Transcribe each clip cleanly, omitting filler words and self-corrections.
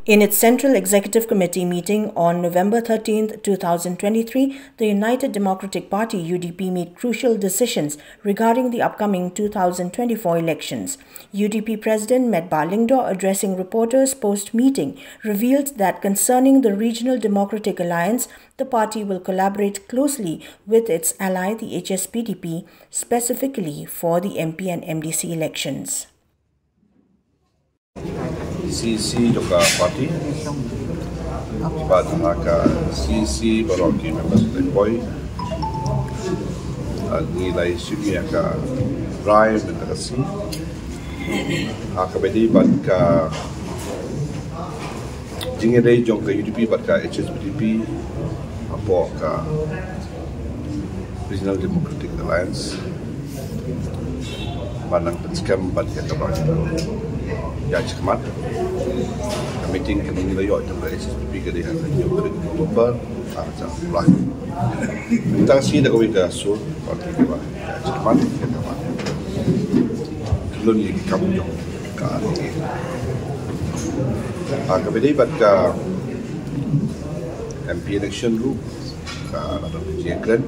In its Central Executive Committee meeting on November 13, 2023, the United Democratic Party UDP made crucial decisions regarding the upcoming 2024 elections. UDP President Metbah Lyngdoh, addressing reporters post-meeting, revealed that concerning the Regional Democratic Alliance, the party will collaborate closely with its ally, the Hspdp, specifically for the MP and MDC elections. CC juga parti pada CC baroki members boy nilai sini aka drive demokrasi aka bedi badka jingere jong ke UDP badka Hspdp apo ka Regional Democratic Alliance manang penskam badka kabagi ya cekmat meeting kami nilai yang terbaik Hspdp ke dia yang Oktober aja lah kita sih dah kami dah sur parti kita ya cekmat kita apa belum lagi kamu jom kan agak beda pada MP election lu kan ada penjagaan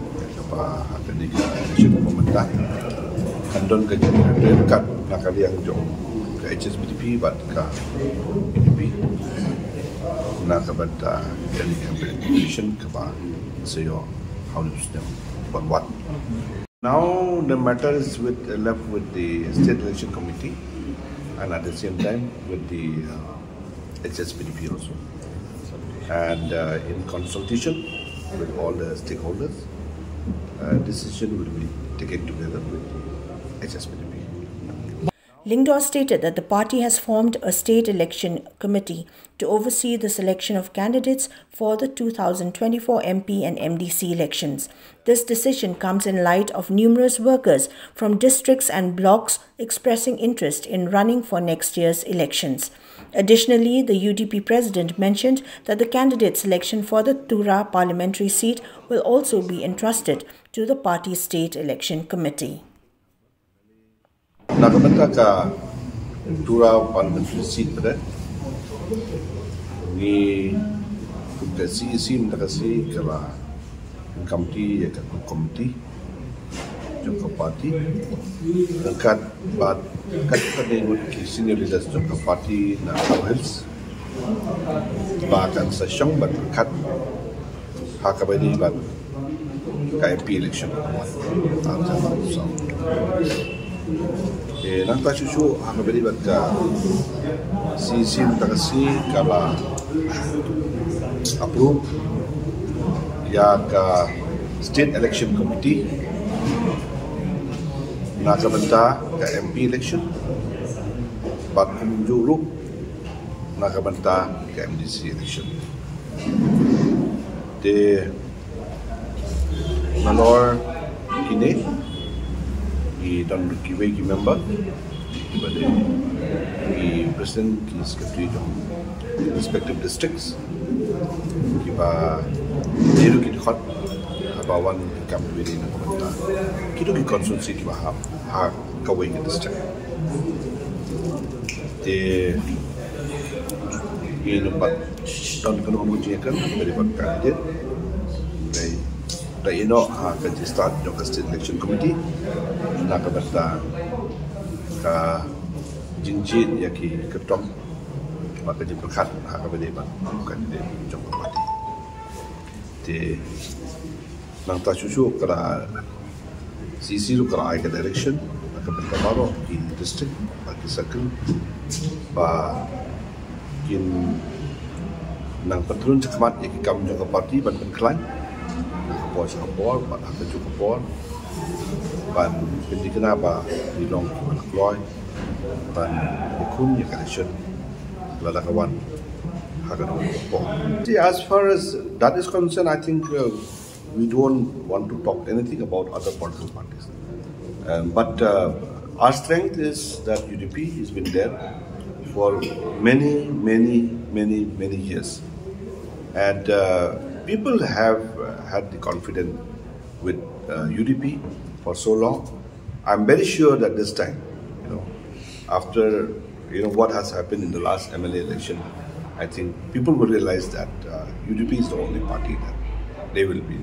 apa ada di election pemerintah kandon kejadian dekat nak kalian jom Hspdp badka UDP nak banta jadi competition keba sayo how to system what now the matter is left with the state election committee and at the same time with the Hspdp also and in consultation with all the stakeholders decision will be taken together with the Hspdp. Lyngdoh stated that the party has formed a state election committee to oversee the selection of candidates for the 2024 MP and MDC elections. This decision comes in light of numerous workers from districts and blocks expressing interest in running for next year's elections. Additionally, the UDP president mentioned that the candidate selection for the Tura parliamentary seat will also be entrusted to the party's state election committee. Nak benda ka Tura parliamentary seat pada ni kasi isi mendakasi kala komiti ya komiti jangka parti dekat bat kat dengan senior leaders jangka parti na health bahkan session bat kat hakabadi bat KMP election nang tak susu haka beri batka CC mendakasi kala approve ya ka state election committee nak benta ka MP election bat kumjuru nak benta ka MDC election de manor kini dan kiwai ki member kepada ki president ki secretary di respective districts kiba diru ki hot abawan campaign ni komentar kitu ki konsulsi ki bahap ha kawai ki district de ini numpat dan kena mengujikan dari kandidat da ino ha ka start jo state election committee nak banta ka jinjit yaki ketom maka diperkat ha ka bede ban kandidat jo parti te nang ta susu kala CC ru kala ai ka direction maka banta baro ki district parti circle ba kin nang patrun cekmat yaki kam jo parti ban klan bos kapor, bat aku cukup kapor, ban pinti kenapa di long anak loy, ban ikun ya election, lada kawan, hagan kapor. See, as far as that is concerned, I think we don't want to talk anything about other political parties. But our strength is that UDP has been there for many years, and people have had the confidence with UDP for so long. I'm very sure that this time, after what has happened in the last MLA election, I think people will realize that UDP is the only party that they will be